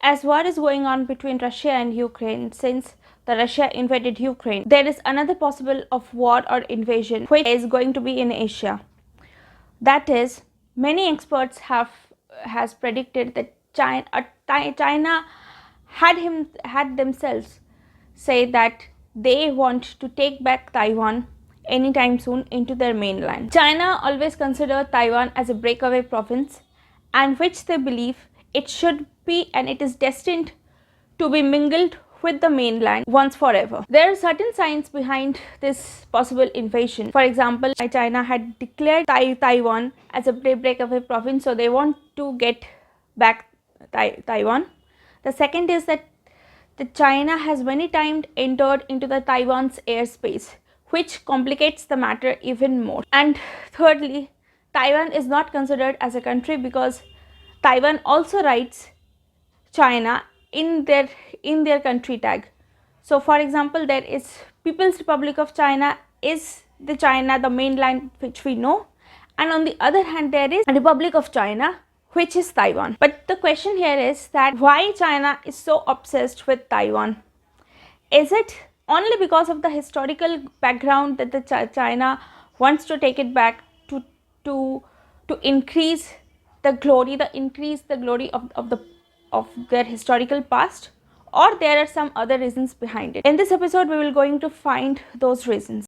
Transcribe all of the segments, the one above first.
as war is going on between Russia and Ukraine, since the Russia invaded Ukraine, there is another possible of war or invasion which is going to be in Asia. That is, many experts has predicted that China had themselves say that they want to take back Taiwan anytime soon into their mainland. China always considered Taiwan as a breakaway province, and which they believe it should be, and it is destined to be mingled with the mainland once forever. There are certain signs behind this possible invasion. For example, China had declared Taiwan as a breakaway province, so they want to get back Taiwan. The second is that China has many times entered into the Taiwan's airspace, which complicates the matter even more. And thirdly, Taiwan is not considered as a country because Taiwan also writes China in their country tag. So for example, there is People's Republic of China is the China, the mainland which we know, and on the other hand there is a Republic of China which is Taiwan. But the question here is that why China is so obsessed with Taiwan? Is it only because of the historical background that the China wants to take it back to increase the glory, of their historical past, or there are some other reasons behind it? In this episode, we will going to find those reasons.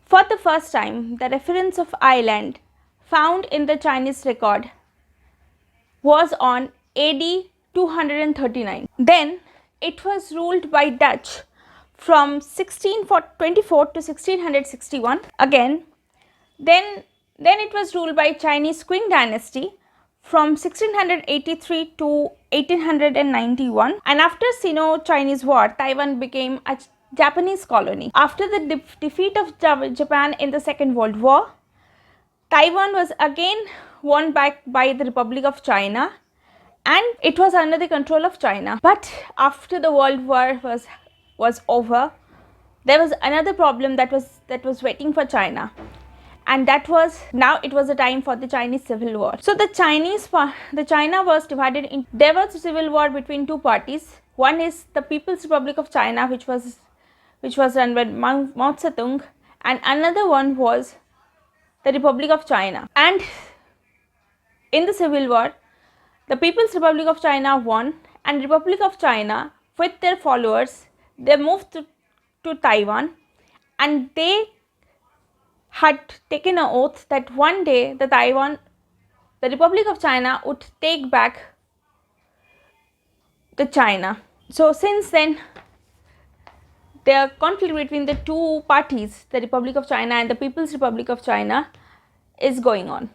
For the first time, the reference of island found in the Chinese record was on AD 239. Then it was ruled by Dutch from 1624 to 1661. Again, then it was ruled by Chinese Qing dynasty from 1683 to 1891, and after Sino-Chinese War, Taiwan became a Japanese colony. After the defeat of Japan in the Second World War, Taiwan was again won back by the Republic of China, and it was under the control of China. But after the World War was over, there was another problem that was waiting for China, and that was, now it was a time for the Chinese Civil War. So the China was divided in. There was a civil war between two parties. One is the People's Republic of China, which was run by Mao Zedong, and another one was the Republic of China. And in the civil war, the People's Republic of China won, and Republic of China with their followers, they moved to Taiwan, and they had taken an oath that one day the Republic of China would take back the China. So since then, the conflict between the two parties, the Republic of China and the People's Republic of China, is going on,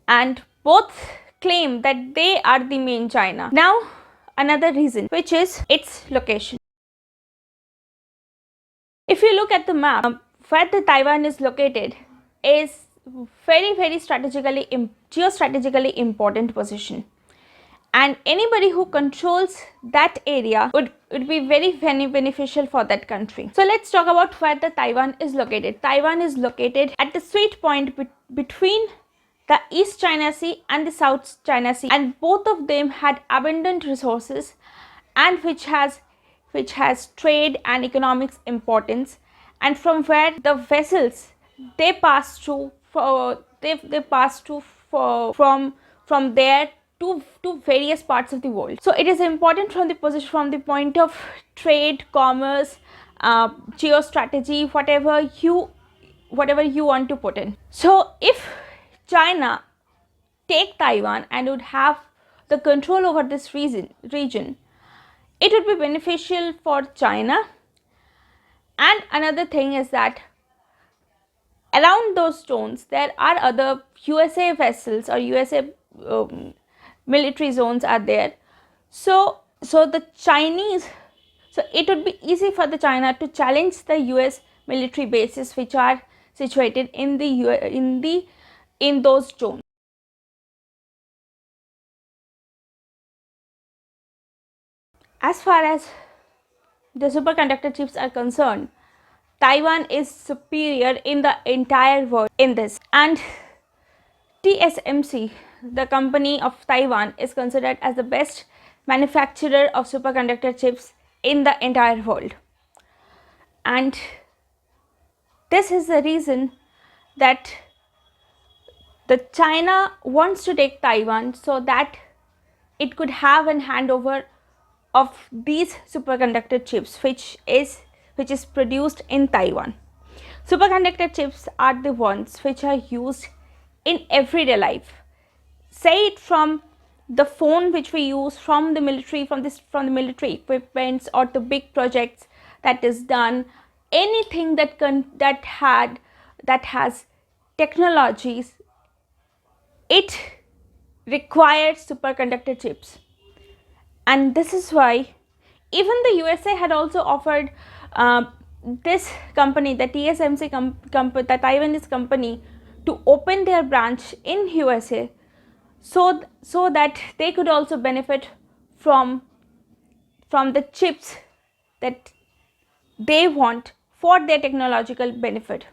and both claim that they are the main China. Now another reason, which is its location. If you look at the map, where the Taiwan is located is very geostrategically important position, and anybody who controls that area would be very beneficial for that country. So let's talk about where the Taiwan is located. Taiwan is located at the sweet point between the East China Sea and the South China Sea, and both of them had abundant resources, and which has trade and economics importance, and from where the vessels they pass through from there to various parts of the world. So it is important from the point of trade, commerce, geostrategy, whatever you want to put in. So if China take Taiwan and would have the control over this region, it would be beneficial for China. And another thing is that around those stones there are other USA vessels or USA military zones are there. So the Chinese, so it would be easy for the China to challenge the US military bases which are situated in those zones. As far as the superconductor chips are concerned, Taiwan is superior in the entire world in this, and TSMC, the company of Taiwan, is considered as the best manufacturer of superconductor chips in the entire world. And this is the reason that the China wants to take Taiwan so that it could have an handover of these superconductor chips which is produced in Taiwan. Superconductor chips are the ones which are used in everyday life. Say it from the phone which we use, from the military, from the military equipments, or the big projects that is done, anything that has technologies, it requires superconductor chips. And this is why even the USA had also offered this company, the TSMC the Taiwanese company, to open their branch in USA so that they could also benefit from the chips that they want for their technological benefit.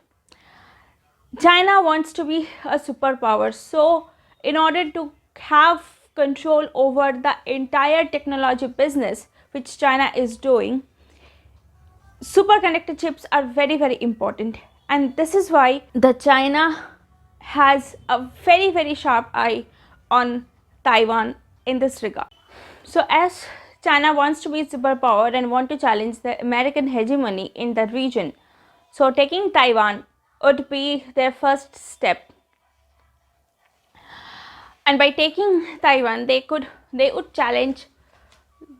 China wants to be a superpower, so in order to have control over the entire technology business which China is doing, superconductor chips are very, very important. And this is why the China has a very, very sharp eye on Taiwan in this regard. So as China wants to be a superpower and want to challenge the American hegemony in the region, so taking Taiwan would be their first step. And by taking Taiwan, they would challenge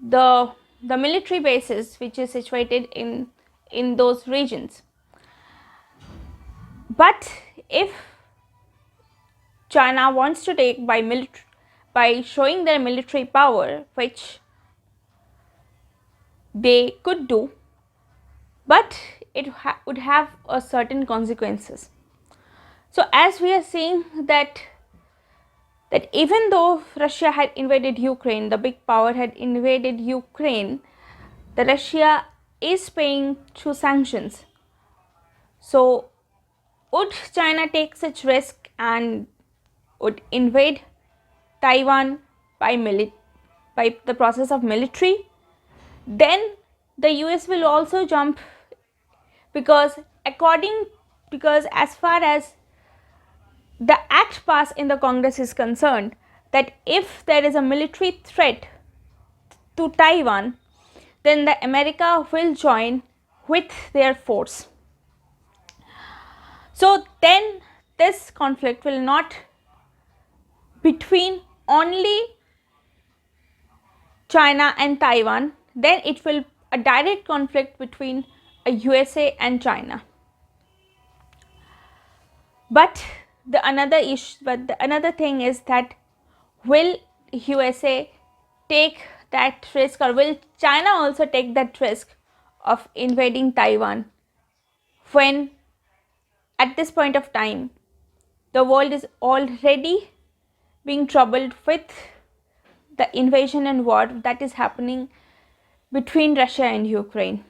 the military bases which is situated in those regions. But if China wants to take by showing their military power, which they could do, but it would have a certain consequences. So as we are seeing that even though Russia had invaded Ukraine, the big power had invaded Ukraine, the Russia is paying through sanctions. So would China take such risk and would invade Taiwan by the process of military? Then the US will also jump, because as far as the act passed in the Congress is concerned, that if there is a military threat to Taiwan, then the America will join with their force. So then this conflict will not between only China and Taiwan, then it will a direct conflict between a USA and China. But the another thing is that will USA take that risk, or will China also take that risk of invading Taiwan when at this point of time the world is already being troubled with the invasion and war that is happening between Russia and Ukraine?